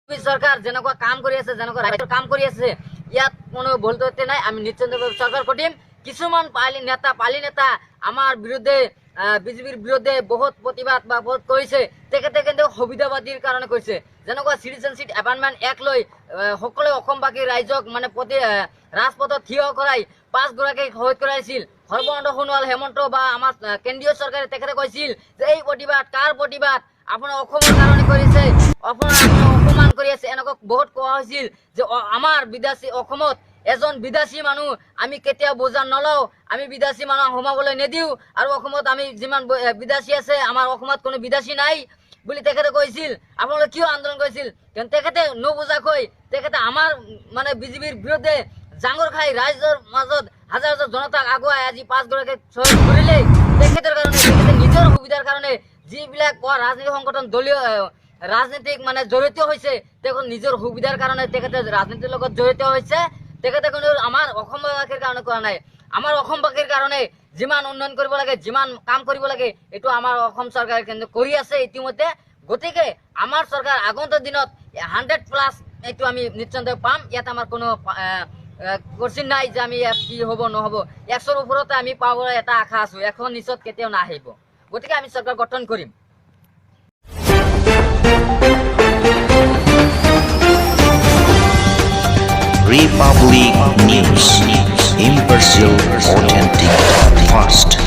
सरकार जेनेकुवा काम কৰি আছে যেনেকুৱা ৰাজ্যৰ কাম কৰি আছে ইয়াত কোনো ভুলতে নাই। আমি নিশ্চিতভাৱে চৰকাৰ কঠিম। কিছুমান পালি নেতা আমাৰ বিৰুদ্ধে বিজেপিৰ বিৰুদ্ধে বহুত প্ৰতিবাদ বা বহুত কৰিছে। তেখেতে কিন্তু সুবিধাবাদীৰ কাৰণে কৰিছে। যেনেকুৱা সিটিজেনশিপ এমেণ্ডমেণ্ট এক্ট লৈ সকলো অসমবাসী ৰাইজক মানে ৰাজপথত থিয় কৰাই 5 গৰাকীক শহীদ কৰাইছিল। সৰ্বানন্দ সোণোৱাল হেমন্ত বা আমাৰ কেন্দ্ৰীয় চৰকাৰে তেখেতে কৈছিল যে এই প্ৰতিবাদ কাৰ প্ৰতিবাদ আপোনাৰ অসমৰ কাৰণে কৰিছে, অপমান কৰি আছে। এনেকুৱা বহুত কোৱা হৈছিল যে আমাৰ বিদেশী অসমত এজন বিদেশী মানুহ আমি কেতিয়া বোজা নলওঁ, আমি বিদেশী মানুহ সোমাবলৈ নিদিওঁ আৰু অসমত আমি যিমান বিদেশী আছে আমাৰ অসমত কোনো বিদেশী নাই বুলি তেখেতে কৈছিল। আপোনালোকে কিয় আন্দোলন কৰিছিল? তেখেতে নুবুজাকৈ তেখেতে আমাৰ মানে বিজেপিৰ বিৰুদ্ধে জাঙৰ খাই ৰাইজৰ মাজত হাজাৰ হাজাৰ জনতাক আগুৱাই আজি 5 গৰাকীক শহীদ কৰিলে। তেখেতৰ কাৰণে তেখেতে নিজৰ সুবিধাৰ কাৰণে যিবিলাক ৰাজনৈতিক সংগঠন দলীয় ৰাজনীতিক মানে জড়িত হৈছে তেখেত নিজৰ সুবিধাৰ কাৰণে তেখেতে ৰাজনীতিৰ লগত জড়িত হৈছে। তেখেতে কোনো আমাৰ অসমবাসীৰ কাৰণে কৰা নাই। আমাৰ অসমবাসীৰ কাৰণে যিমান উন্নয়ন কৰিব লাগে, যিমান কাম কৰিব লাগে এইটো আমাৰ অসম চৰকাৰে কিন্তু কৰি আছে ইতিমধ্যে। গতিকে আমাৰ চৰকাৰ আগন্তুক দিনত 100+ এইটো আমি নিশ্চয় পাম। ইয়াত আমাৰ কোনো কোশ্চিন নাই যে আমি কি হ'ব নহ'ব। 100ৰ ওপৰতে আমি পাবলৈ এটা আশা আছো। 100 নিশ্চয় কেতিয়াও নাহিব। গতিকে আমি চৰকাৰ গঠন কৰিম। Republic News, impartial, authentic, fast.